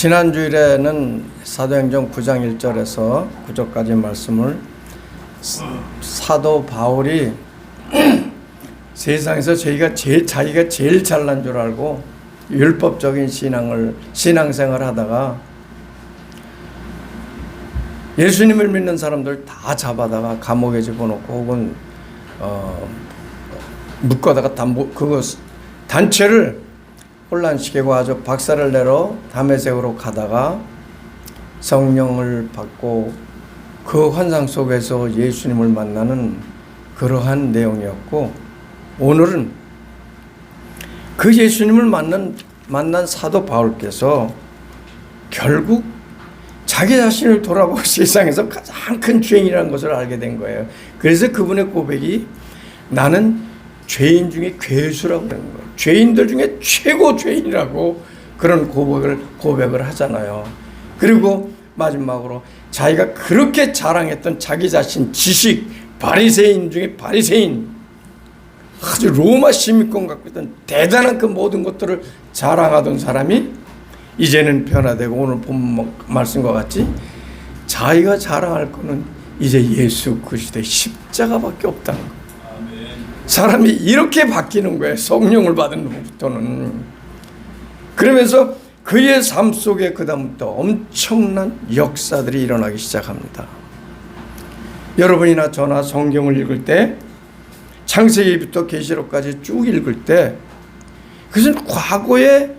지난주일에는 사도행전 9장 1절에서 9절까지 말씀을 사도 바울이 세상에서 자기가 제일 잘난 줄 알고 율법적인 신앙생활을 하다가 예수님을 믿는 사람들 다 잡아다가 감옥에 집어넣고 혹은 묶어다가 그거 단체를 혼란시키고 아주 박살을 내러 다메섹으로 가다가 성령을 받고 그 환상 속에서 예수님을 만나는 그러한 내용이었고, 오늘은 그 예수님을 만난 사도 바울께서 결국 자기 자신을 돌아보고 세상에서 가장 큰 죄인이라는 것을 알게 된 거예요. 그래서 그분의 고백이 나는 죄인 중에 괴수라고 하는 거예요. 죄인들 중에 최고 죄인이라고 그런 고백을 하잖아요. 그리고 마지막으로 자기가 그렇게 자랑했던 자기 자신 지식, 바리새인 중에 바리새인, 아주 로마 시민권 갖고 있던 대단한 그 모든 것들을 자랑하던 사람이 이제는 변화되고 오늘 본 말씀과 같이 자기가 자랑할 거는 이제 예수 그리스도의 십자가밖에 없다는 거예요. 사람이 이렇게 바뀌는 거예요. 성령을 받은 후부터는. 그러면서 그의 삶 속에 그다음부터 엄청난 역사들이 일어나기 시작합니다. 여러분이나 저나 성경을 읽을 때 창세기부터 계시록까지 쭉 읽을 때 그것은 과거에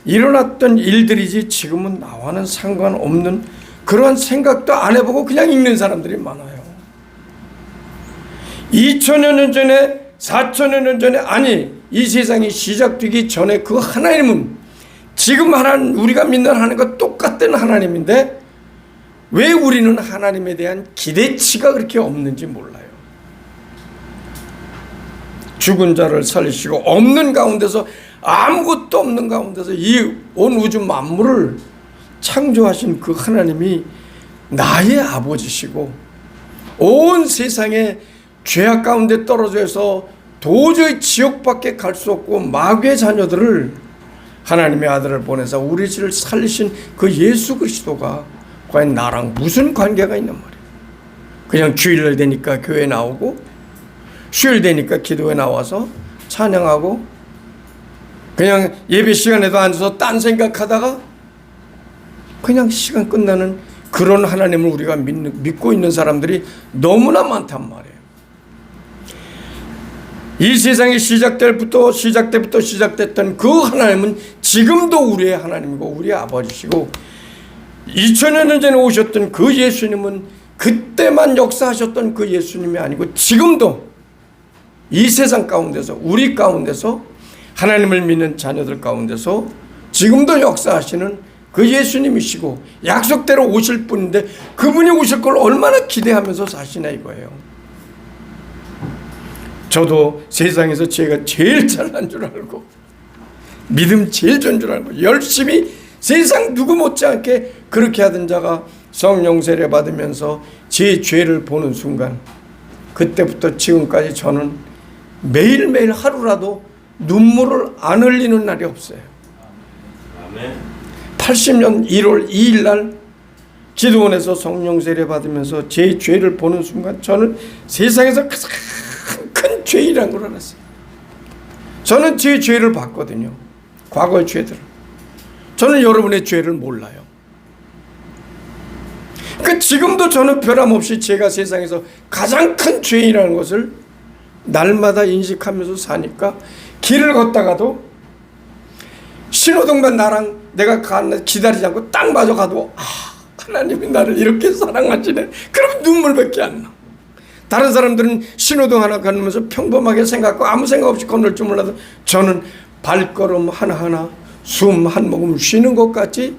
일어났던 일들이지 지금은 나와는 상관없는 그러한 생각도 안 해보고 그냥 읽는 사람들이 많아요. 2000여 년 전에 4000여 년 전에, 아니 이 세상이 시작되기 전에 그 하나님은 지금 우리가 믿는 하나님과 똑같은 하나님인데 왜 우리는 하나님에 대한 기대치가 그렇게 없는지 몰라요. 죽은 자를 살리시고 없는 가운데서, 아무것도 없는 가운데서 이 온 우주 만물을 창조하신 그 하나님이 나의 아버지시고 온 세상에 죄악 가운데 떨어져서 도저히 지옥밖에 갈 수 없고 마귀의 자녀들을 하나님의 아들을 보내서 우리 죄를 살리신 그 예수 그리스도가 과연 나랑 무슨 관계가 있는 말이에요. 그냥 주일날 되니까 교회 나오고 수요일 되니까 기도에 나와서 찬양하고 그냥 예배 시간에도 앉아서 딴 생각하다가 그냥 시간 끝나는 그런 하나님을 우리가 믿고 있는 사람들이 너무나 많단 말이에요. 이 세상이 시작때부터 시작됐던 그 하나님은 지금도 우리의 하나님이고 우리의 아버지시고 2000여 년 전에 오셨던 그 예수님은 그때만 역사하셨던 그 예수님이 아니고 지금도 이 세상 가운데서, 우리 가운데서, 하나님을 믿는 자녀들 가운데서 지금도 역사하시는 그 예수님이시고 약속대로 오실 분인데 그분이 오실 걸 얼마나 기대하면서 사시나 이거예요. 저도 세상에서 제가 제일 잘난 줄 알고 믿음 제일 좋은 줄 알고 열심히 세상 누구 못지않게 그렇게 하던 자가 성령 세례 받으면서 제 죄를 보는 순간, 그때부터 지금까지 저는 매일매일 하루라도 눈물을 안 흘리는 날이 없어요. 80년 1월 2일 날 기도원에서 성령 세례 받으면서 제 죄를 보는 순간 저는 세상에서 가장 큰 죄인이라는 걸 알았어요. 저는 제 죄를 봤거든요. 과거의 죄들을. 저는 여러분의 죄를 몰라요. 그러니까 지금도 저는 변함없이 제가 세상에서 가장 큰 죄인이라는 것을 날마다 인식하면서 사니까 길을 걷다가도 신호등만 나랑 내가 기다리지 않고 딱 마저 가도 하나님이 나를 이렇게 사랑하시네. 그러면 눈물밖에 안 나. 다른 사람들은 신호등 하나 건너면서 평범하게 생각하고 아무 생각 없이 건널 줄 몰라도 저는 발걸음 하나하나 숨 한 모금 쉬는 것까지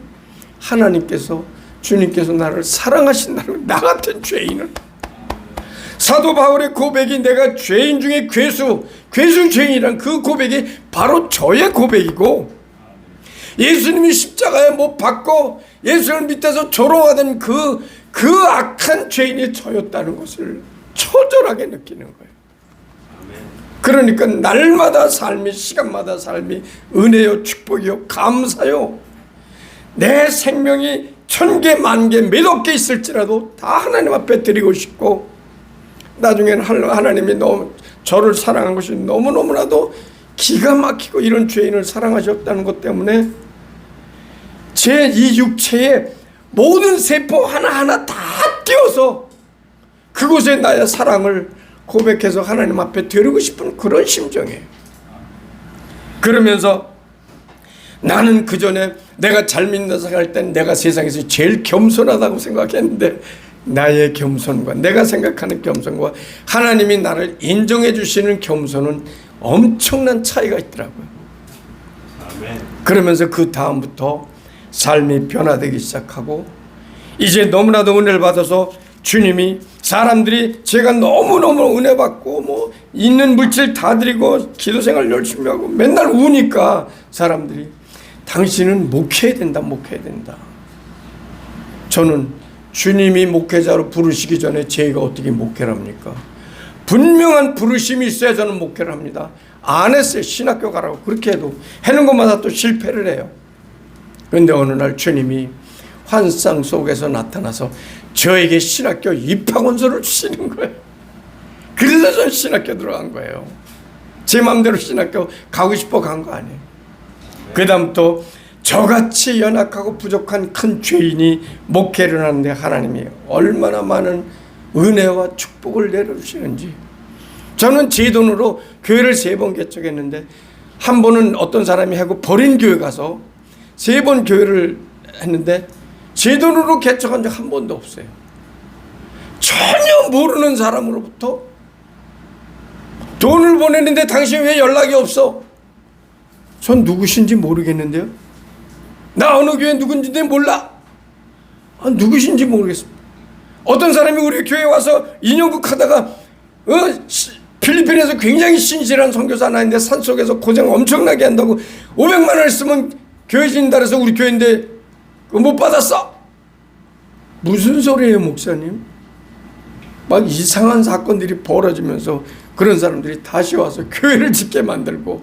하나님께서, 주님께서 나를 사랑하신다는, 나 같은 죄인을. 사도 바울의 고백이 내가 죄인 중에 괴수 죄인이란 그 고백이 바로 저의 고백이고, 예수님이 십자가에 못 박고 예수를 밑에서 조롱하던 그 악한 죄인이 저였다는 것을 처절하게 느끼는 거예요. 그러니까 날마다 삶이, 시간마다 삶이 은혜요, 축복이요, 감사요. 내 생명이 1000개, 10,000개, 몇억 개 있을지라도 다 하나님 앞에 드리고 싶고, 나중에는 하나님이 너무 저를 사랑한 것이 너무너무나도 기가 막히고 이런 죄인을 사랑하셨다는 것 때문에 제 이 육체에 모든 세포 하나하나 다 띄워서 그곳에 나의 사랑을 고백해서 하나님 앞에 드리고 싶은 그런 심정이에요. 그러면서 나는 그전에 내가 잘 믿는 생각할 땐 내가 세상에서 제일 겸손하다고 생각했는데, 나의 겸손과 내가 생각하는 겸손과 하나님이 나를 인정해 주시는 겸손은 엄청난 차이가 있더라고요. 아멘. 그러면서 그 다음부터 삶이 변화되기 시작하고, 이제 너무나도 은혜를 받아서 주님이, 사람들이 제가 너무너무 은혜 받고 뭐 있는 물질 다 드리고 기도생활 열심히 하고 맨날 우니까 사람들이 당신은 목회해야 된다, 목회해야 된다. 저는 주님이 목회자로 부르시기 전에 제가 어떻게 목회를 합니까? 분명한 부르심이 있어야 저는 목회를 합니다. 안 했어요. 신학교 가라고 그렇게 해도 하는 것마다 또 실패를 해요. 그런데 어느 날 주님이 환상 속에서 나타나서 저에게 신학교 입학원서를 주시는 거예요. 그래서 전 신학교 들어간 거예요. 제 마음대로 신학교 가고 싶어 간 거 아니에요. 그 다음부터 저같이 연약하고 부족한 큰 죄인이 목회를 하는데 하나님이 얼마나 많은 은혜와 축복을 내려주시는지. 저는 제 돈으로 교회를 3번 개척했는데, 한 번은 어떤 사람이 하고 버린 교회 가서 3번 교회를 했는데 제 돈으로 개척한 적 한 번도 없어요. 전혀 모르는 사람으로부터 돈을 보냈는데 당신 왜 연락이 없어? 전 누구신지 모르겠는데요. 나 어느 교회 누군지 몰라. 누구신지 모르겠습니다. 어떤 사람이 우리 교회에 와서 인형극 하다가 필리핀에서 굉장히 신실한 선교사 하나 있는데 산속에서 고생 엄청나게 한다고 500만 원을 쓰면 교회 진다 그래서 우리 교회인데 그거 못 받았어. 무슨 소리예요, 목사님? 막 이상한 사건들이 벌어지면서 그런 사람들이 다시 와서 교회를 짓게 만들고,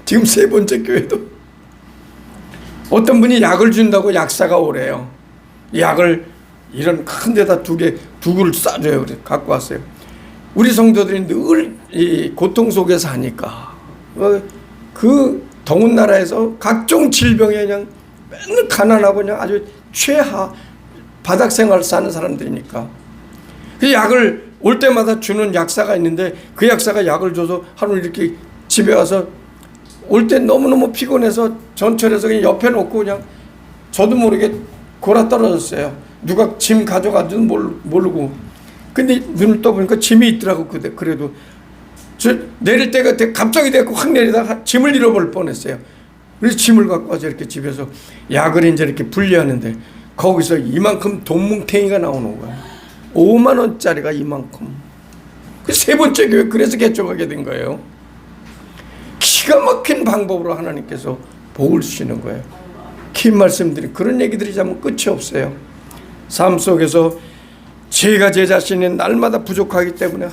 지금 3번째 교회도 어떤 분이 약을 준다고 약사가 오래요. 약을 이런 큰 데다 두 그릇 싸줘요. 그래서 갖고 왔어요. 우리 성도들이 늘 이 고통 속에서 하니까 그 더운 나라에서 각종 질병에 그냥 맨날 가난하고 그냥 아주 최하 바닥 생활 사는 사람들이니까 그 약을 올 때마다 주는 약사가 있는데, 그 약사가 약을 줘서 하루 이렇게 집에 와서 올 때 너무너무 피곤해서 전철에서 그냥 옆에 놓고 그냥 저도 모르게 골아 떨어졌어요. 누가 짐 가져가지도 모르고. 근데 눈을 떠보니까 짐이 있더라고. 그래도 저 내릴 때가 갑자기 됐고 확 내리다가 짐을 잃어버릴 뻔했어요. 그래서 짐을 갖고 와서 이렇게 집에서 약을 이제 이렇게 분리하는데 거기서 이만큼 돈뭉탱이가 나오는 거야. 5만 원짜리가 이만큼. 그 3번째 교회 그래서 개척하게 된 거예요. 기가 막힌 방법으로 하나님께서 복을 주시는 거예요. 긴 말씀들이 그런 얘기들이 참 끝이 없어요. 삶 속에서 제가 제 자신이 날마다 부족하기 때문에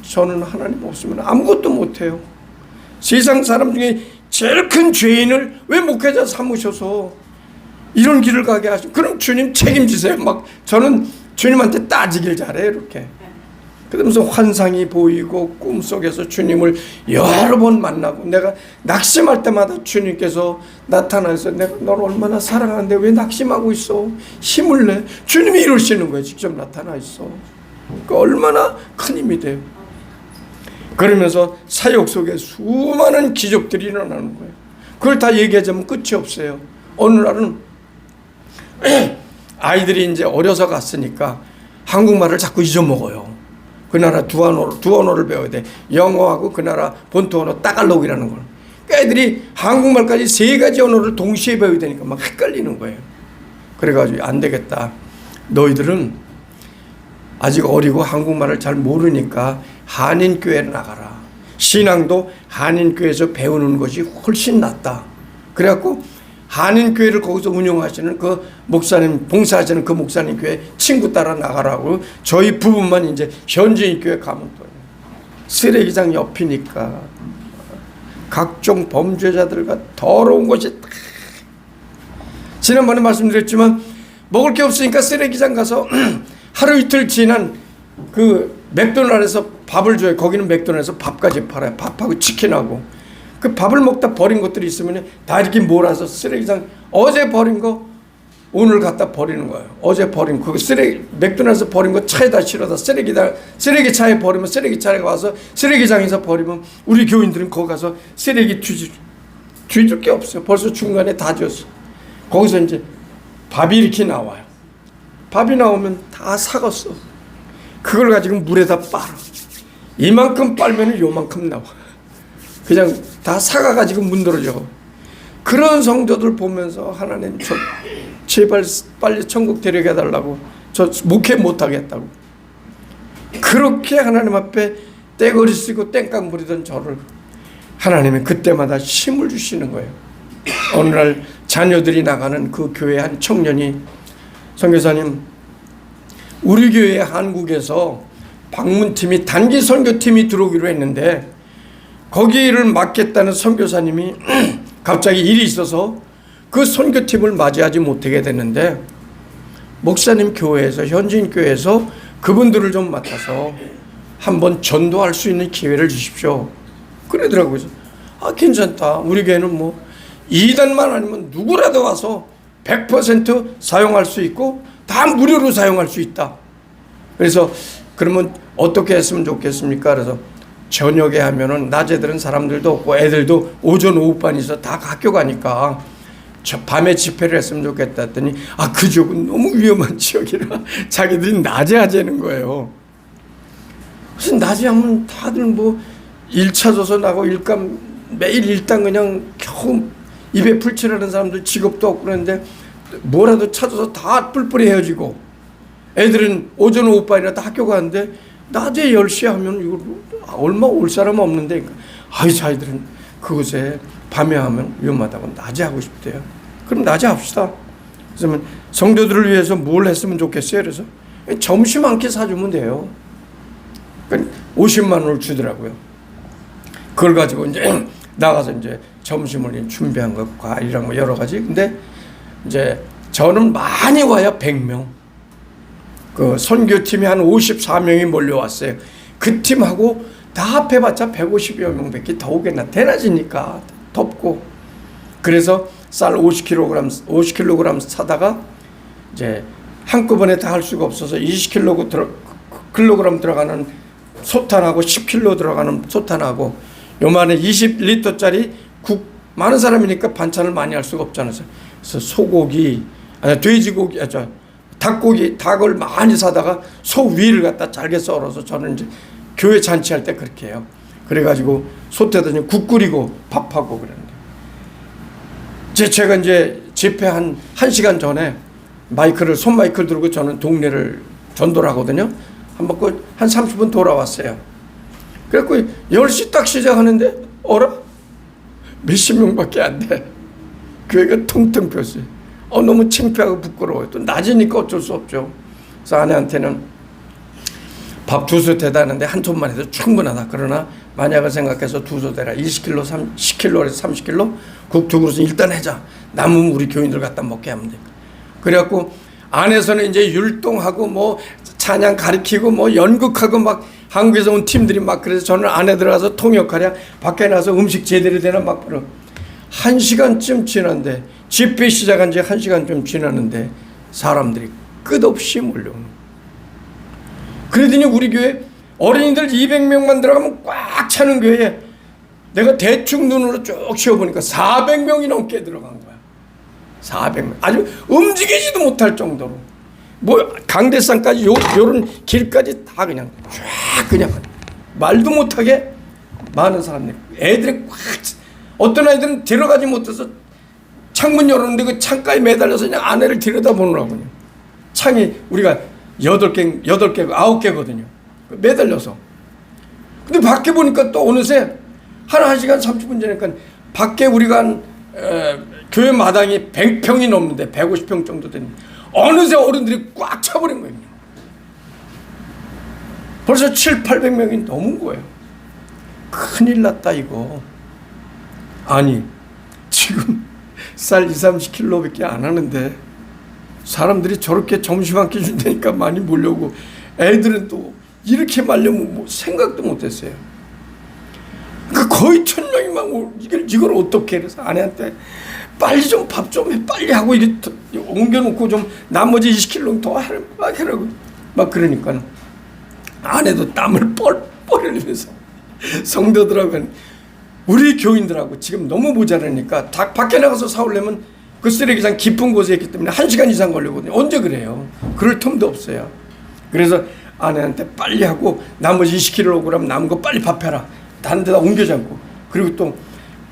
저는 하나님 없으면 아무것도 못해요. 세상 사람 중에 제일 큰 죄인을 왜 목회자 삼으셔서 이런 길을 가게 하시고, 그럼 주님 책임지세요. 막 저는 주님한테 따지길 잘해요. 이렇게 그러면서 환상이 보이고 꿈속에서 주님을 여러 번 만나고, 내가 낙심할 때마다 주님께서 나타나서 내가 너를 얼마나 사랑하는데 왜 낙심하고 있어? 힘을 내. 주님이 이러시는 거예요. 직접 나타나 있어. 그러니까 얼마나 큰 힘이 돼요. 그러면서 사역 속에 수많은 기적들이 일어나는 거예요. 그걸 다 얘기하자면 끝이 없어요. 어느 날은 아이들이 이제 어려서 갔으니까 한국말을 자꾸 잊어먹어요. 그 나라 두 언어를 배워야 돼. 영어하고 그 나라 본토 언어 따갈록이라는 걸. 애들이 한국말까지 3가지 언어를 동시에 배워야 되니까 막 헷갈리는 거예요. 그래가지고 안 되겠다. 너희들은 아직 어리고 한국말을 잘 모르니까 한인교회를 나가라. 신앙도 한인교회에서 배우는 것이 훨씬 낫다. 그래갖고 한인교회를 거기서 운영하시는 그 목사님, 봉사하시는 그 목사님 교회 친구 따라 나가라고. 저희 부부만 이제 현지인 교회 가면 또 쓰레기장 옆이니까 각종 범죄자들과 더러운 것이 지난번에 말씀드렸지만 먹을 게 없으니까 쓰레기장 가서 하루 이틀 지난 그 맥도날드에서 밥을 줘요. 거기는 맥도날드에서 밥까지 팔아요. 밥하고 치킨하고. 그 밥을 먹다 버린 것들이 있으면 다 이렇게 몰아서 쓰레기장, 어제 버린 거 오늘 갖다 버리는 거예요. 어제 버린 그 쓰레기, 맥도날드에서 버린 거 차에다 실어다 쓰레기 차에 버리면 쓰레기 차에 와서 쓰레기장에서 버리면 우리 교인들은 거기 가서 쓰레기 뒤질 게 없어요. 벌써 중간에 다 줬어. 거기서 이제 밥이 이렇게 나와요. 밥이 나오면 다 삭았어. 그걸 가지고 물에다 빨아. 이만큼 빨면 요만큼 나와. 그냥 다 삭아가지고 문드러져. 그런 성도들 보면서 하나님 저 제발 빨리 천국 데려가 달라고, 저 목회 못하겠다고. 그렇게 하나님 앞에 떼거리 쓰고 땡깡 부리던 저를 하나님이 그때마다 힘을 주시는 거예요. 어느 날 자녀들이 나가는 그 교회 한 청년이, 선교사님, 우리 교회 한국에서 방문팀이 단기 선교팀이 들어오기로 했는데 거기를 맡겠다는 선교사님이 갑자기 일이 있어서 그 선교팀을 맞이하지 못하게 됐는데, 목사님 교회에서, 현지인 교회에서 그분들을 좀 맡아서 한번 전도할 수 있는 기회를 주십시오. 그러더라고요. 아, 괜찮다. 우리 교회는 뭐 2단만 아니면 누구라도 와서 100% 사용할 수 있고 다 무료로 사용할 수 있다. 그래서 그러면 어떻게 했으면 좋겠습니까? 그래서 저녁에 하면은 낮에들은 사람들도 없고 애들도 오전 오후반 있어 다 학교 가니까 저 밤에 집회를 했으면 좋겠다 했더니, 아, 그 지역은 너무 위험한 지역이라 자기들이 낮에 하자는 거예요. 그래서 낮에 하면 다들 뭐 일 찾아서 나고 일감 매일 일당 그냥 겨우 입에 풀칠하는 사람들 직업도 없고 그러는데 뭐라도 찾아서 다 뿔뿔이 헤어지고, 애들은 오전 오후반이라 다 학교 가는데 낮에 10시에 하면 이거 얼마 올 사람 없는데, 아이 자기들은 그곳에 밤에 하면 위험하다고 낮에 하고 싶대요. 그럼 낮에 합시다. 그러면 성도들을 위해서 뭘 했으면 좋겠어요? 그래서 점심 한 끼 사주면 돼요. 그러니까 50만 원을 주더라고요. 그걸 가지고 이제 나가서 이제 점심을 준비한 거, 과일이랑 뭐 여러 가지. 근데 이제 저는 많이 와야 100명. 그 선교팀이 한 54명이 몰려왔어요. 그 팀하고 다 합해봤자 150여 명밖에 더 오겠나. 대낮이니까 덥고. 그래서 쌀 50kg 사다가 이제 한꺼번에 다 할 수가 없어서 20kg 들어가는 소탄하고 10kg 들어가는 소탄하고 요만해 20리터짜리 국, 많은 사람이니까 반찬을 많이 할 수가 없잖아요. 그래서 소고기, 돼지고기, 닭고기, 닭을 많이 사다가 소 위를 갖다 잘게 썰어서 저는 이제 교회 잔치할 때 그렇게 해요. 그래가지고 솥에다 국 끓이고 밥하고 그러는데, 제가 이제 집회 한 1시간 전에 손 마이크를 들고 저는 동네를 전도를 하거든요. 한번 한 30분 돌아왔어요. 그래갖고 10시 딱 시작하는데 어라? 몇십 명밖에 안 돼. 교회가 텅텅 비었어요. 너무 창피하고 부끄러워요. 또 낮이니까 어쩔 수 없죠. 그래서 아내한테는 밥 2솥 대다는데 한 톤만 해도 충분하다. 그러나 만약을 생각해서 2솥 대라. 20kg, 10kg에서 30kg 국 2그릇은 일단 해자. 남으면 우리 교인들 갖다 먹게 하면 돼. 그래갖고 안에서는 이제 율동하고 뭐 찬양 가리키고 뭐 연극하고 막 한국에서 온 팀들이 막, 그래서 저는 안에 들어가서 통역하랴, 밖에 나서 음식 제대로 되나 막 그러. 1시간쯤 지났는데, 집회 시작한 지 1시간 좀 지났는데 사람들이 끝없이 몰려오는. 그러더니 우리 교회 어린이들 200명만 들어가면 꽉 차는 교회에 내가 대충 눈으로 쭉 쉬어보니까 400명이 넘게 들어간 거야. 400명. 아주 움직이지도 못할 정도로. 뭐 강대상까지 요런 길까지 다 그냥 쫙 그냥 말도 못하게 많은 사람들이, 애들이 꽉, 어떤 아이들은 들어가지 못해서 창문 열었는데 그 창가에 매달려서 그냥 아내를 들여다보느라고요. 창이 우리가 8개, 9개거든요. 매달려서. 근데 밖에 보니까 또 어느새 한 1시간 30분 전에니까 밖에 우리가 한 교회 마당이 100평이 넘는데 150평 정도 되는, 어느새 어른들이 꽉 차버린 거예요. 벌써 700~800명이 넘은 거예요. 큰일 났다 이거. 아니 지금 쌀 2, 30kg밖에 안 하는데 사람들이 저렇게 점심 한 끼 준다니까 많이 몰려오고 애들은 또 이렇게 말려면 뭐 생각도 못했어요. 그러니까 거의 1000명이 막 이걸 어떻게 해? 그래서 아내한테 빨리 좀 밥 좀 해, 빨리 하고 이렇게 옮겨놓고 좀 나머지 20kg 더 하라고 막 그러니까 아내도 땀을 뻘뻘 흘리면서 성도들하고 우리 교인들하고 지금 너무 모자라니까 밖에 나가서 사오려면 그 쓰레기장 깊은 곳에 있기 때문에 1시간 이상 걸리거든요. 언제 그래요? 그럴 틈도 없어요. 그래서 아내한테 빨리 하고 나머지 20kg 남은 거 빨리 밥해라. 다른 데다 옮겨지 않고. 그리고 또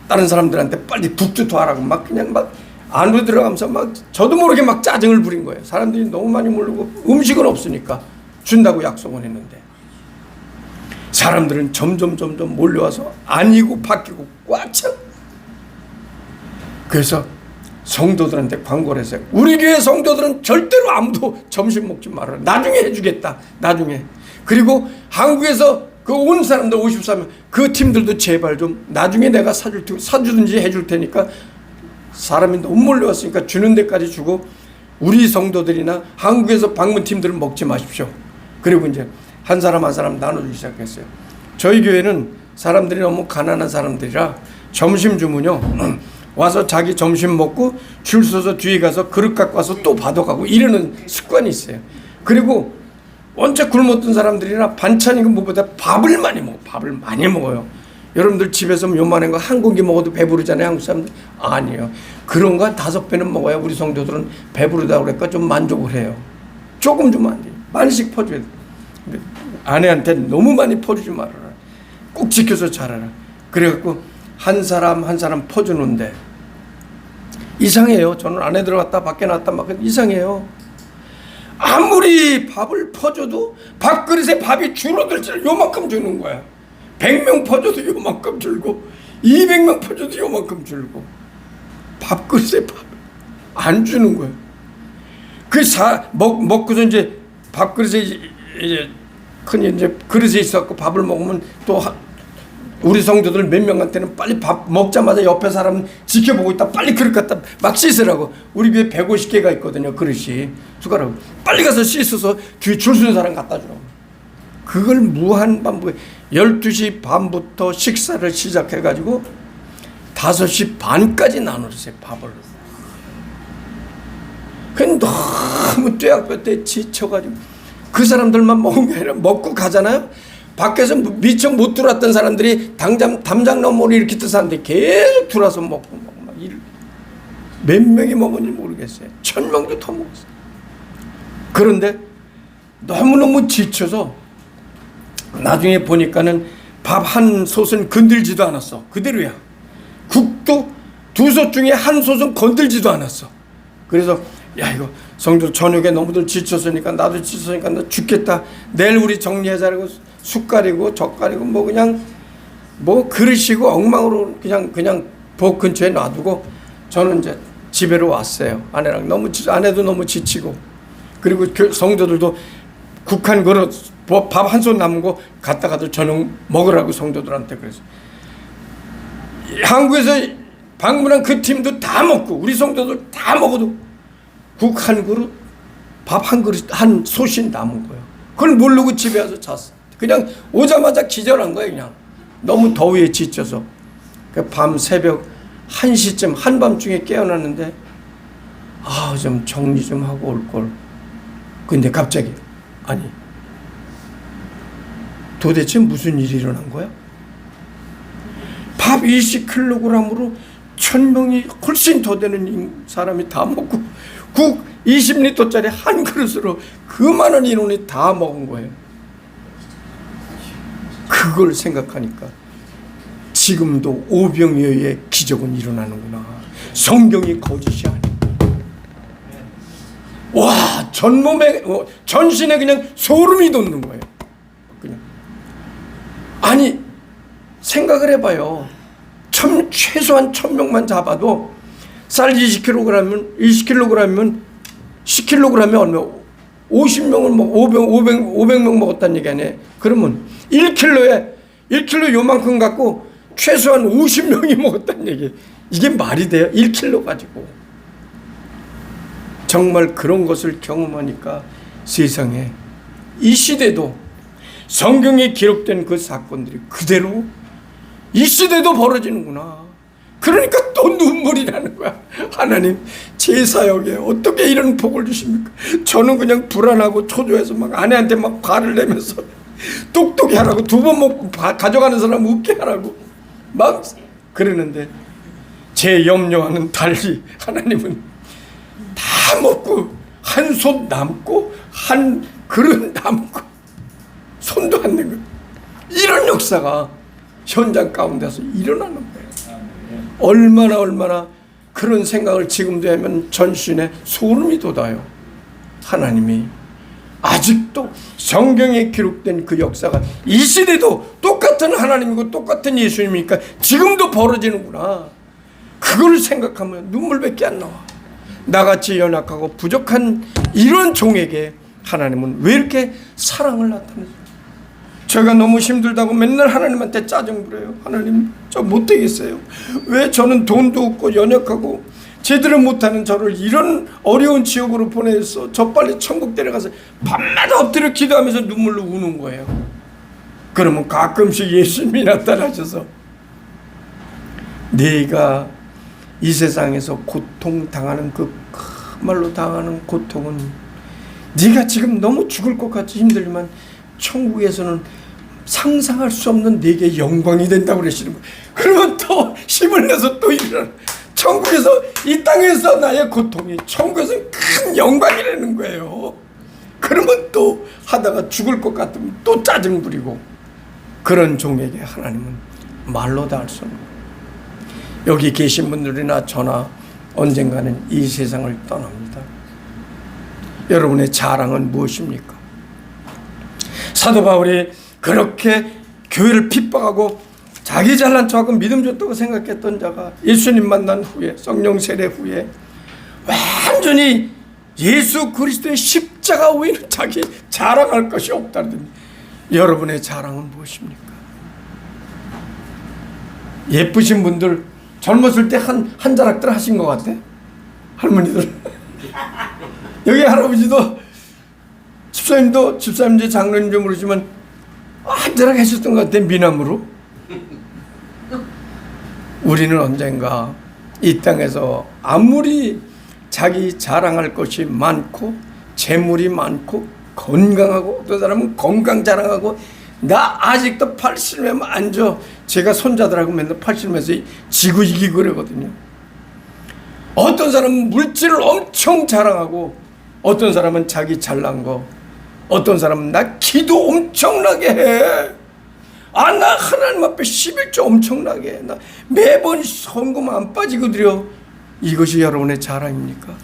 다른 사람들한테 빨리 국도 더 하라고 막 그냥 막 안으로 들어가면서 막 저도 모르게 막 짜증을 부린 거예요. 사람들이 너무 많이 몰리고 음식은 없으니까 준다고 약속은 했는데 사람들은 점점 몰려와서 아니고 바뀌고 꽉 차. 그래서 성도들한테 광고를 했어요. 우리 교회 성도들은 절대로 아무도 점심 먹지 말아라. 나중에 해주겠다. 나중에. 그리고 한국에서 그 온 사람들 54명 그 팀들도 제발 좀 나중에 내가 사주든지 해줄 테니까 사람이 너무 몰려왔으니까 주는 데까지 주고 우리 성도들이나 한국에서 방문팀들은 먹지 마십시오. 그리고 이제 한 사람 한 사람 나눠주기 시작했어요. 저희 교회는 사람들이 너무 가난한 사람들이라 점심 주면요. 와서 자기 점심 먹고 줄 서서 뒤에 가서 그릇 갖고 와서 또 받아가고 이러는 습관이 있어요. 그리고 원체 굶었던 사람들이나 반찬이고 뭐보다 밥을 많이 먹어요. 여러분들 집에서 요만한 거 한 공기 먹어도 배부르잖아요. 한국 사람들. 아니에요. 그런 거 한 5배는 먹어야 우리 성도들은 배부르다고 그러니까 좀 만족을 해요. 조금 주면 안 돼요. 많이씩 퍼줘야 돼요. 아내한테 너무 많이 퍼주지 말아라. 꼭 지켜서 잘하라. 그래갖고 한 사람 한 사람 퍼주는데 이상해요. 저는 안에 들어갔다 밖에 나왔다 막 이상해요. 아무리 밥을 퍼줘도 밥그릇에 밥이 줄어들지 요만큼 주는 거야. 100명 퍼줘도 요만큼 줄고 200명 퍼줘도 요만큼 줄고 밥그릇에 밥 안 주는 거야. 먹고서 이제 밥그릇에 이제 큰 이제 그릇에 있었고 밥을 먹으면 또 우리 성도들 몇 명한테는 빨리 밥 먹자마자 옆에 사람 지켜보고 있다 빨리 그릇 갖다 막 씻으라고. 우리 교회 150개가 있거든요. 그릇이 숟가락 빨리 가서 씻어서 뒤에 줄 서는 사람 갖다 주라고. 그걸 무한 반복해 12시 반부터 식사를 시작해가지고 5시 반까지 나눠주세요. 밥을. 그건 너무 떼약볕에 지쳐가지고 그 사람들만 먹은 게 아니라 먹고 가잖아요. 밖에서 미처 못 들어왔던 사람들이 담장 너머로 이렇게 뜨사는데 계속 들어와서 먹고 막 몇 명이 먹었는지 모르겠어요. 1000명도 더 먹었어요. 그런데 너무너무 지쳐서 나중에 보니까는 밥 한 솥은 건들지도 않았어. 그대로야. 국도 2솥 중에 한 솥은 건들지도 않았어. 그래서 야 이거 성도 저녁에 너무들 지쳤으니까 나도 지쳤으니까 나 죽겠다. 내일 우리 정리하자고 숟갈이고 젓갈이고 뭐 그냥 뭐 그릇이고 엉망으로 그냥 복 근처에 놔두고 저는 이제 집에로 왔어요. 아내랑 아내도 너무 지치고 그리고 성도들도 국한 그릇 밥 한 솥 남은 거 갖다가도 저녁 먹으라고 성도들한테 그래서 한국에서 방문한 그 팀도 다 먹고 우리 성도들 다 먹어도 국 한 그릇 밥 한 그릇 한 솥이 남은 거예요. 그걸 모르고 집에 와서 잤어. 그냥 오자마자 기절한 거예요. 그냥 너무 더위에 지쳐서 밤 새벽 1시쯤 한밤중에 깨어났는데 좀 정리 좀 하고 올걸. 근데 갑자기 아니 도대체 무슨 일이 일어난 거야? 밥 20kg으로 1000명이 훨씬 더 되는 사람이 다 먹고 국 20리터짜리 한 그릇으로 그 많은 인원이 다 먹은 거예요. 그걸 생각하니까 지금도 오병이어의 기적은 일어나는구나. 성경이 거짓이 아니야. 와, 전신에 그냥 소름이 돋는 거예요. 그냥. 아니, 생각을 해봐요. 최소한 1000명만 잡아도 쌀 20kg이면 10kg이면 얼마? 50명을 500명 먹었다는 얘기 아니에요. 그러면 1kg 요만큼 갖고 최소한 50명이 먹었다는 얘기. 이게 말이 돼요? 1kg 가지고. 정말 그런 것을 경험하니까 세상에 이 시대도 성경에 기록된 그 사건들이 그대로 이 시대도 벌어지는구나. 그러니까 또 눈물이 나는 거야. 하나님, 제 사역에 어떻게 이런 복을 주십니까? 저는 그냥 불안하고 초조해서 막 아내한테 막 화를 내면서 똑똑히 하라고, 두 번 먹고 가져가는 사람 웃게 하라고 막 그러는데, 제 염려와는 달리 하나님은 다 먹고 한 손 남고 한 그릇 남고 손도 안 내고, 이런 역사가 현장 가운데서 일어나는 거예요. 얼마나 그런 생각을 지금도 하면 전신에 소름이 돋아요. 하나님이 아직도 성경에 기록된 그 역사가 이 시대도 똑같은 하나님이고 똑같은 예수님이니까 지금도 벌어지는구나. 그걸 생각하면 눈물밖에 안 나와. 나같이 연약하고 부족한 이런 종에게 하나님은 왜 이렇게 사랑을 나타내죠? 제가 너무 힘들다고 맨날 하나님한테 짜증 부려요. 하나님, 저 못되겠어요. 왜 저는 돈도 없고 연약하고 제대로 못하는 저를 이런 어려운 지옥으로 보내서 저 빨리 천국 데려가서 밤마다 엎드려 기도하면서 눈물로 우는 거예요. 그러면 가끔씩 예수님이 나타나셔서, 네가 이 세상에서 고통당하는 그 말로 당하는 고통은 네가 지금 너무 죽을 것 같이 힘들지만 천국에서는 상상할 수 없는 네게 영광이 된다고 그러시는 거예요. 그러면 또 힘을 내서 또 일어나. 천국에서, 이 땅에서 나의 고통이 천국에서는 큰 영광이라는 거예요. 그러면 또 하다가 죽을 것 같으면 또 짜증 부리고, 그런 종에게 하나님은 말로 다 할 수 없는 거예요. 여기 계신 분들이나 저나 언젠가는 이 세상을 떠납니다. 여러분의 자랑은 무엇입니까? 사도 바울이 그렇게 교회를 핍박하고 자기 잘난 척하고 믿음 줬다고 생각했던 자가 예수님 만난 후에, 성령 세례 후에 완전히 예수 그리스도의 십자가 외에는 자기 자랑할 것이 없다더니, 여러분의 자랑은 무엇입니까? 예쁘신 분들 젊었을 때 한 자락들 하신 것 같아? 할머니들. 여기 할아버지도 집사님도, 집사님 장로님 좀 모르지만 한 자락 하셨던 것 같아, 미남으로. 우리는 언젠가 이 땅에서 아무리 자기 자랑할 것이 많고 재물이 많고 건강하고, 어떤 사람은 건강 자랑하고, 나 아직도 80면 앉아. 제가 손자들하고 맨날 80면서 지고 이기고 그러거든요. 어떤 사람은 물질을 엄청 자랑하고, 어떤 사람은 자기 잘난 거, 어떤 사람은 나 기도 엄청나게 해. 아, 나 하나님 앞에 11조 엄청나게 해. 나 매번 헌금 안 빠지고 드려. 이것이 여러분의 자랑입니까?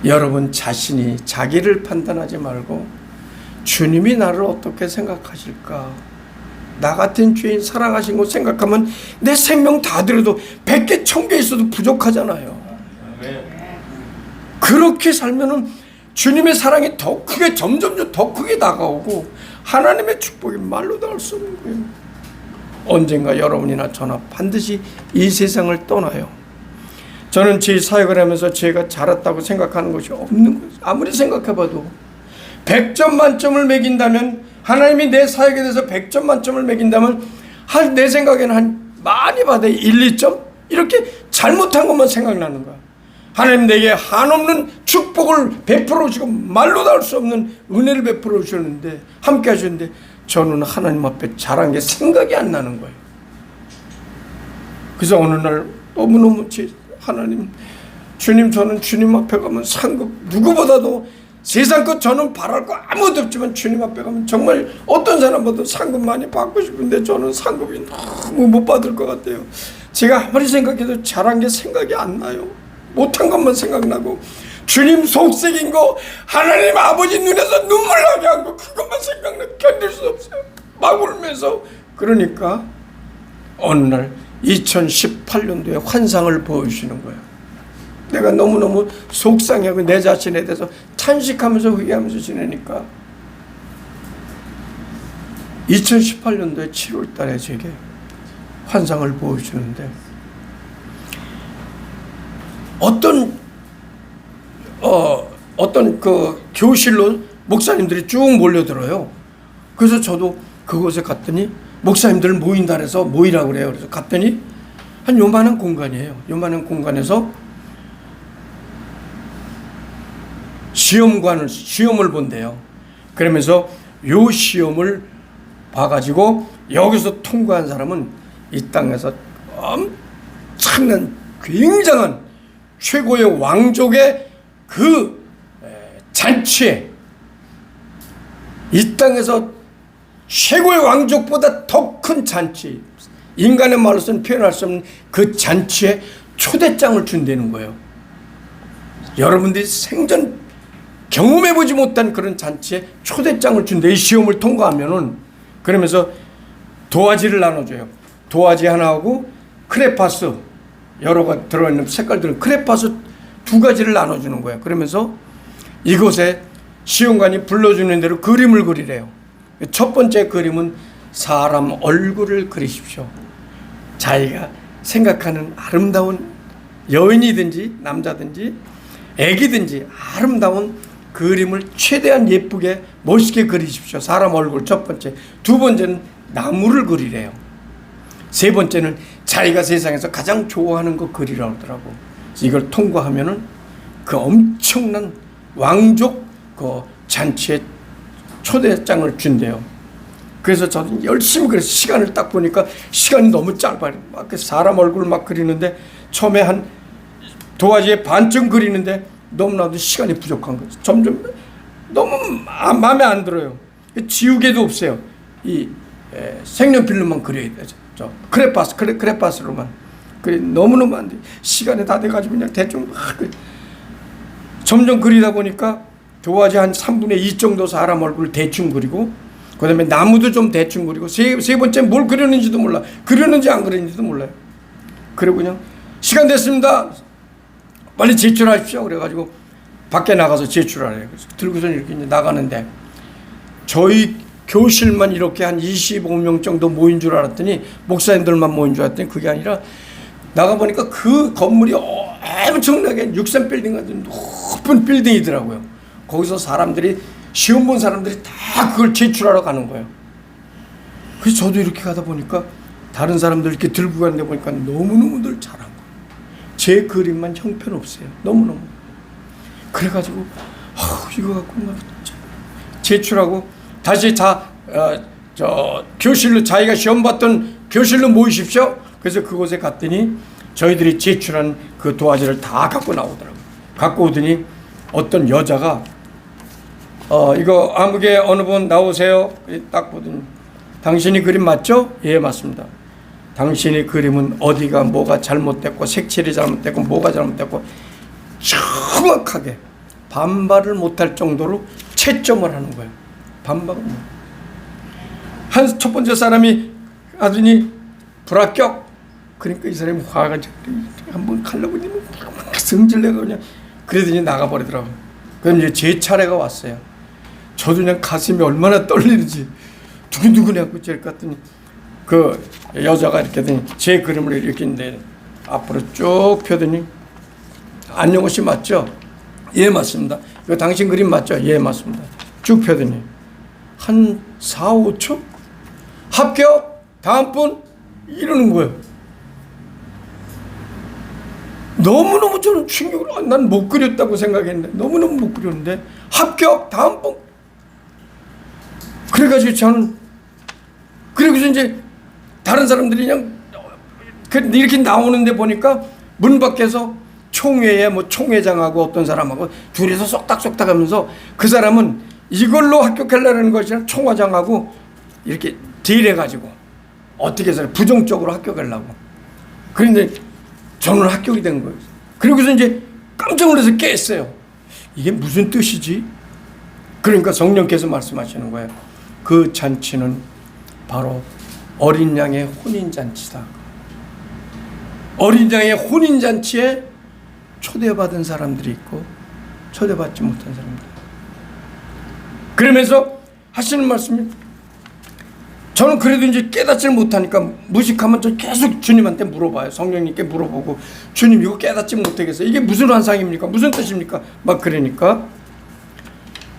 여러분 자신이 자기를 판단하지 말고 주님이 나를 어떻게 생각하실까? 나 같은 죄인 사랑하신 거 생각하면 내 생명 다 드려도 100개 1000개 있어도 부족하잖아요. 그렇게 살면은 주님의 사랑이 더 크게, 점점 더 크게 다가오고 하나님의 축복이 말로 닿을 수 없는 거예요. 언젠가 여러분이나 저나 반드시 이 세상을 떠나요. 저는 제 사역을 하면서 제가 잘했다고 생각하는 것이 없는 거예요. 아무리 생각해봐도 100점 만점을 매긴다면, 하나님이 내 사역에 대해서 100점 만점을 매긴다면 내 생각에는 한 많이 받아 1, 2점? 이렇게 잘못한 것만 생각나는 거야. 하나님 내게 한없는 축복을 베풀어 주시고 말로 닿을 수 없는 은혜를 베풀어 주셨는데, 함께 하셨는데 저는 하나님 앞에 잘한 게 생각이 안 나는 거예요. 그래서 어느 날 너무너무 하나님, 주님, 저는 주님 앞에 가면 상급 누구보다도 세상 것 저는 바랄 거 아무것도 없지만 주님 앞에 가면 정말 어떤 사람보다 상급 많이 받고 싶은데 저는 상급이 너무 못 받을 것 같아요. 제가 아무리 생각해도 잘한 게 생각이 안 나요. 못한 것만 생각나고, 주님 속색인 거, 하나님 아버지 눈에서 눈물 나게 한 거, 그것만 생각나 견딜 수 없어요. 막 울면서. 그러니까 어느 날 2018년도에 환상을 보여주시는 거예요. 내가 너무너무 속상해하고 내 자신에 대해서 탄식하면서 회개하면서 지내니까 2018년도에 7월 달에 제게 환상을 보여주는데, 어떤 그 교실로 목사님들이 쭉 몰려들어요. 그래서 저도 그곳에 갔더니 목사님들 모인다 그래서 모이라고 그래요. 그래서 갔더니 한 요만한 공간이에요. 요만한 공간에서 시험을 본대요. 그러면서 요 시험을 봐가지고 여기서 통과한 사람은 이 땅에서 엄청난 굉장한 최고의 왕족의 그 잔치에, 이 땅에서 최고의 왕족보다 더 큰 잔치, 인간의 말로서는 표현할 수 없는 그 잔치에 초대장을 준다는 거예요. 여러분들이 생전 경험해보지 못한 그런 잔치에 초대장을 준대. 이 시험을 통과하면은. 그러면서 도화지를 나눠줘요. 도화지 하나하고 크레파스, 여러 가지 들어있는 색깔들은 크레파스 2가지를 나눠주는 거예요. 그러면서 이곳에 시험관이 불러주는 대로 그림을 그리래요. 첫 번째 그림은 사람 얼굴을 그리십시오. 자기가 생각하는 아름다운 여인이든지 남자든지 애기든지 아름다운 그림을 최대한 예쁘게 멋있게 그리십시오. 사람 얼굴 첫 번째. 두 번째는 나무를 그리래요. 세 번째는 자기가 세상에서 가장 좋아하는 거 그리라고 하더라고. 이걸 통과하면은 그 엄청난 왕족 그 잔치에 초대장을 준대요. 그래서 저는 열심히 그래서 시간을 딱 보니까 시간이 너무 짧아요. 막 사람 얼굴 막 그리는데 처음에 한 도화지에 반쯤 그리는데 너무나도 시간이 부족한 거죠. 점점 너무 마음에 안 들어요. 지우개도 없어요. 이 색연필로만 그려야 되죠. 크레파스로만. 그래 너무너무 안 돼. 시간이 다 돼가지고 그냥 대충 점점 그리다 보니까 도화지 한 3분의 2 정도 사람 얼굴 대충 그리고, 그 다음에 나무도 좀 대충 그리고, 세 번째 뭘 그렸는지도 몰라. 그렸는지 안 그렸는지도 몰라요. 그리고 그냥 시간 됐습니다. 빨리 제출하십시오. 그래가지고 밖에 나가서 제출하래요. 그래서 들고서 이렇게 이제 나가는데 저희 교실만 이렇게 한 25명 정도 모인 줄 알았더니, 목사님들만 모인 줄 알았더니 그게 아니라 나가보니까 그 건물이 엄청나게 63빌딩 같은 높은 빌딩이더라고요. 거기서 사람들이, 시험 본 사람들이 다 그걸 제출하러 가는 거예요. 그래서 저도 이렇게 가다 보니까 다른 사람들 이렇게 들고 가는데 보니까 너무너무들 잘한 거예요. 제 그림만 형편없어요. 너무너무. 그래가지고 이거 갖고 제출하고 다시 교실로, 자기가 시험 봤던 교실로 모이십시오. 그래서 그곳에 갔더니 저희들이 제출한 그 도화지를 다 갖고 나오더라고요. 갖고 오더니 어떤 여자가 이거 아무개 어느 분 나오세요. 딱 보더니 당신이 그림 맞죠? 예, 맞습니다. 당신의 그림은 어디가 뭐가 잘못됐고 색칠이 잘못됐고 뭐가 잘못됐고 정확하게 반발을 못할 정도로 채점을 하는 거예요. 반박을. 한 첫 번째 사람이 하더니 불합격. 그러니까 이 사람이 화가 한번 가려고 성질내고 그냥 그러더니 나가버리더라고요. 그럼 이제 제 차례가 왔어요. 저도 그냥 가슴이 얼마나 떨리는지 두근두근해갖고 저렇게 갔더니 그 여자가 이렇게 하더니 제 그림을 이렇게 있는데 앞으로 쭉 펴더니 안녕호 씨 맞죠? 예, 맞습니다. 이거 당신 그림 맞죠? 예, 맞습니다. 쭉 펴더니 한 4, 5초? 합격! 다음 분? 이러는 거예요. 너무너무 저는 충격을, 난 못 그렸다고 생각했는데, 너무너무 못 그렸는데, 합격! 다음 분! 그래가지고 저는, 그리고서 이제 다른 사람들이 그냥 이렇게 나오는데 보니까 문 밖에서 총회에 뭐 총회장하고 어떤 사람하고 둘이서 쏙닥쏙닥 하면서 그 사람은 이걸로 합격하려는 것이 아니라 총회장하고 이렇게 딜해가지고 어떻게 해서 부정적으로 합격하려고. 그런데 저는 합격이 된 거예요. 그리고서 이제 깜짝 놀라서 깼어요. 이게 무슨 뜻이지? 그러니까 성령께서 말씀하시는 거예요. 그 잔치는 바로 어린 양의 혼인잔치다. 어린 양의 혼인잔치에 초대받은 사람들이 있고 초대받지 못한 사람들. 그러면서 하시는 말씀이 저는 그래도 이제 깨닫지를 못하니까 무식하면 저 계속 주님한테 물어봐요. 성령님께 물어보고, 주님 이거 깨닫지 못하겠어요. 이게 무슨 환상입니까? 무슨 뜻입니까? 막 그러니까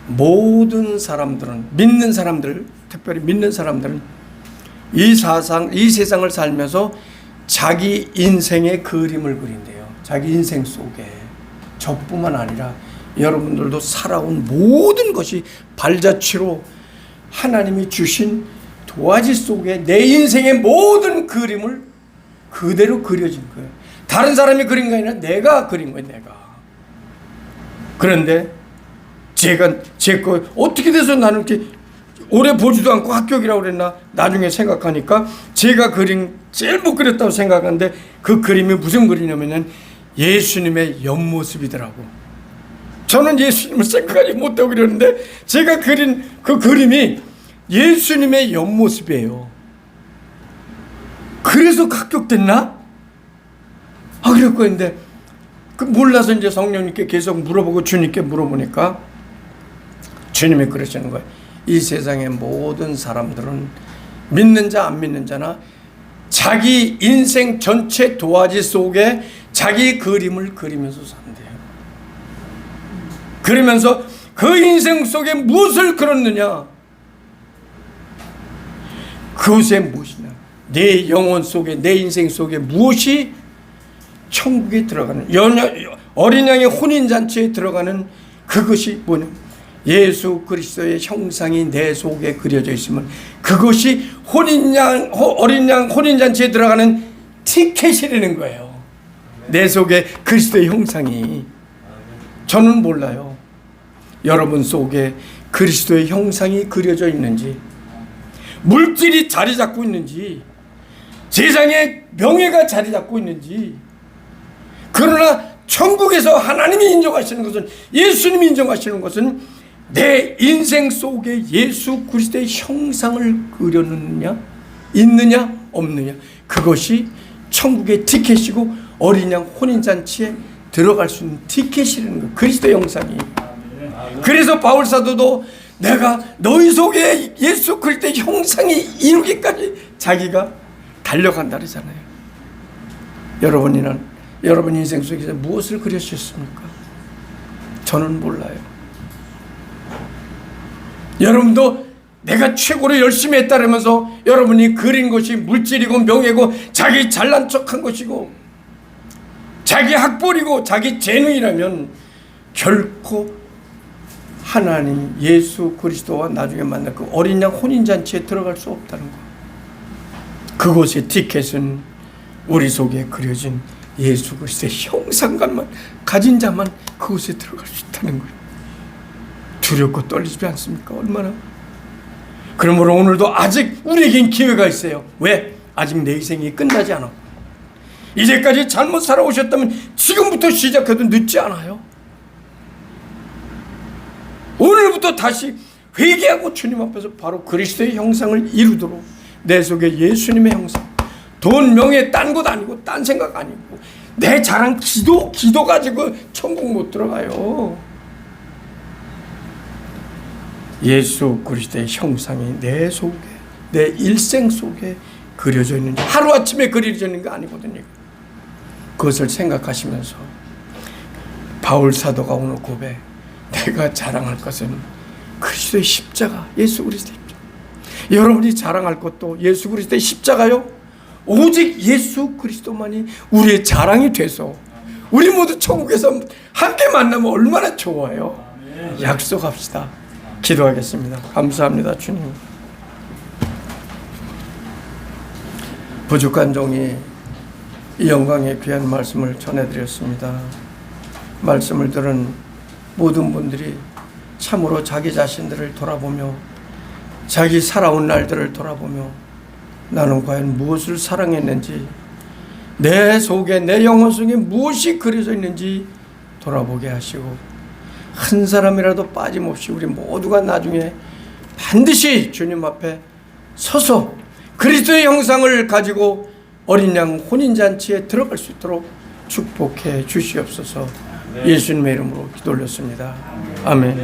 모든 사람들은, 믿는 사람들, 특별히 믿는 사람들은 이 세상을 살면서 자기 인생의 그림을 그린대요. 자기 인생 속에. 저뿐만 아니라 여러분들도 살아온 모든 것이 발자취로 하나님이 주신 도화지 속에 내 인생의 모든 그림을 그대로 그려진 거예요. 다른 사람이 그린 게 아니라 내가 그린 거예요. 내가. 그런데 제 거 어떻게 돼서 나는 이렇게 오래 보지도 않고 합격이라고 그랬나 나중에 생각하니까 제가 그린 제일 못 그렸다고 생각하는데 그 그림이 무슨 그림이냐면 예수님의 옆모습이더라고. 저는 예수님을 생각하지 못하고 그렸는데 제가 그린 그 그림이 예수님의 옆모습이에요. 그래서 합격됐나? 그랬고 했는데 몰라서 이제 성령님께 계속 물어보고 주님께 물어보니까 주님이 그러시는 거예요. 이 세상의 모든 사람들은 믿는 자 안 믿는 자나 자기 인생 전체 도화지 속에 자기 그림을 그리면서 산대요. 그러면서 그 인생 속에 무엇을 그렸느냐? 그것에 무엇이냐? 내 영혼 속에, 내 인생 속에 무엇이 천국에 들어가는, 어린 양의 혼인잔치에 들어가는 그것이 뭐냐? 예수 그리스도의 형상이 내 속에 그려져 있으면 그것이 어린 양 혼인잔치에 들어가는 티켓이라는 거예요. 내 속에 그리스도의 형상이. 저는 몰라요. 여러분 속에 그리스도의 형상이 그려져 있는지, 물질이 자리 잡고 있는지, 세상에 명예가 자리 잡고 있는지. 그러나 천국에서 하나님이 인정하시는 것은, 예수님이 인정하시는 것은 내 인생 속에 예수 그리스도의 형상을 그려놓느냐, 있느냐 없느냐, 그것이 천국의 티켓이고 어린 양 혼인잔치에 들어갈 수 있는 티켓이라는 거예요. 그리스도의 형상이. 그래서 바울 사도도 내가 너희 속에 예수 그리스도의 형상이 이루기까지 자기가 달려간다 그러잖아요. 여러분 인생 속에서 무엇을 그리셨습니까? 저는 몰라요. 여러분도 내가 최고로 열심히 했다면서 여러분이 그린 것이 물질이고 명예고 자기 잘난 척한 것이고 자기 학벌이고 자기 재능이라면 결코 하나님 예수 그리스도와 나중에 만날 그 어린 양 혼인잔치에 들어갈 수 없다는 것. 그곳의 티켓은 우리 속에 그려진 예수 그리스도의 형상감만 가진 자만 그곳에 들어갈 수 있다는 거예요. 두렵고 떨리지 않습니까? 얼마나. 그러므로 오늘도 아직 우리에겐 기회가 있어요. 왜? 아직 내 인생이 끝나지 않아. 이제까지 잘못 살아오셨다면 지금부터 시작해도 늦지 않아요. 오늘부터 다시 회개하고 주님 앞에서 바로 그리스도의 형상을 이루도록 내 속에 예수님의 형상, 돈, 명예, 딴 것 아니고 딴 생각 아니고 내 자랑 기도 가지고 천국 못 들어가요. 예수 그리스도의 형상이 내 속에, 내 일생 속에 그려져 있는지, 하루아침에 그려져 있는 게 아니거든요. 그것을 생각하시면서 바울 사도가 오늘 고백, 내가 자랑할 것은 그리스도의 십자가, 예수 그리스도의 십자가. 여러분이 자랑할 것도 예수 그리스도의 십자가요. 오직 예수 그리스도만이 우리의 자랑이 돼서 우리 모두 천국에서 함께 만나면 얼마나 좋아요. 약속합시다. 기도하겠습니다. 감사합니다, 주님. 부족한 종이 이 영광의 귀한 말씀을 전해드렸습니다. 말씀을 들은 모든 분들이 참으로 자기 자신들을 돌아보며 자기 살아온 날들을 돌아보며 나는 과연 무엇을 사랑했는지, 내 속에, 내 영혼 속에 무엇이 그려져 있는지 돌아보게 하시고 한 사람이라도 빠짐없이 우리 모두가 나중에 반드시 주님 앞에 서서 그리스도의 형상을 가지고 어린 양 혼인잔치에 들어갈 수 있도록 축복해 주시옵소서. 예수님의 이름으로 기도 올렸습니다. 아멘.